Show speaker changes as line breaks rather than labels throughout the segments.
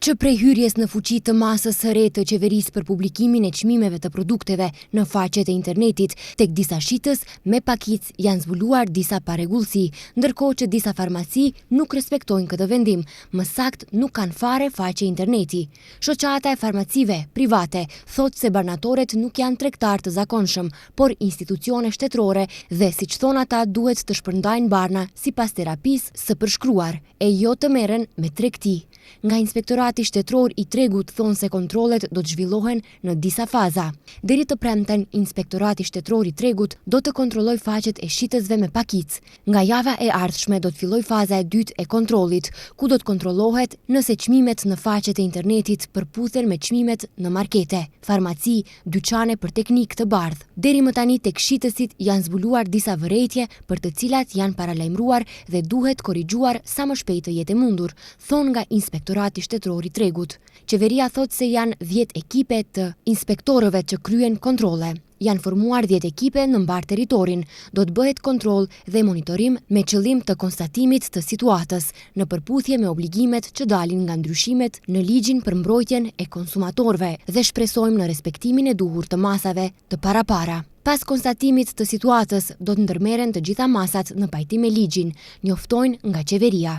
Që prej hyrjes në fuqi të masës së re të qeverisë për publikimin e çmimeve të produkteve në faqet e internetit, tek disa shitës me pakicë janë zbuluar disa parregullsi, ndërkohë që disa farmaci nuk respektojnë këtë vendim, më saktë nuk kanë fare faqe interneti. Shoqata e farmacive private thotë se barnatoret nuk janë tregtar të zakonshëm, por institucione shtetërore dhe siç thon ata duhet të shpërndajnë barna sipas terapisë së përshkruar, e jo të merren me tregti. Nga Inspektorati Shtetëror i Tregut thonë se kontrollet do të zhvillohen në disa faza. Deri të premten, Inspektorati Shtetëror i Tregut do të kontrollojë faqet e shitësve me pakicë. Nga java e ardhshme do të fillojë faza e dytë e kontrollit, ku do të kontrollohet nëse çmimet në faqet e internetit përputhen me çmimet në markete, farmaci, dyqane për teknikë të bardhë. Deri më tani tek shitësit janë zbuluar disa vërejtje për të cilat janë paralajmëruar dhe duhet korrigjuar sa më shpejt të jetë e mundur, thonë nga Inspektorati Shtetëror i Tregut. Qeveria thotë se janë 10 ekipe të inspektorëve që kryen kontrolle. Janë formuar 10 ekipe në mbar territorin, do të bëhet kontroll dhe monitorim me qëllim të konstatimit të situatës, në përputhje me obligimet që dalin nga ndryshimet në ligjin për mbrojtjen e konsumatorëve dhe shpresojmë në respektimin e duhur të masave të parapara. Pas konstatimit të situatës, do të ndërmerren të gjitha masat në pajtim me ligjin, njoftojnë nga qeveria.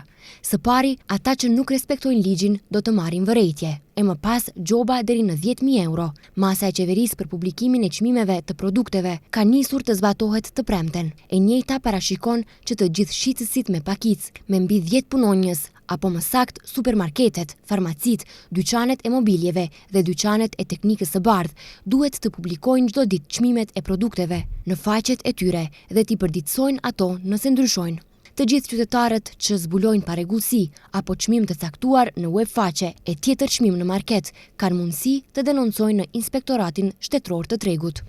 Së pari, ata që nuk respektojnë ligjin do të marrin vërejtje, e më pas gjoba deri në 10.000 euro. Masa e qeverisë për publikimin e çmimeve të produkteve ka nisur të zbatohet të premten. E njëjta parashikon që të gjithë shitësit me pakicë, me mbi 10 punonjës, apo më sakt supermarketet, farmacit, dyqanet e mobiljeve dhe dyqanet e teknikës së bardhë duhet të publikojnë çdo ditë çmimet e produkteve në faqet e tyre dhe t'i përditësojnë ato nëse ndryshojnë. Të gjithë qytetarët që zbulojnë parregullsi apo çmim të caktuar në web faqe e tjetër çmim në market kanë mundësi të denoncojnë në Inspektoratin Shtetëror të Tregut.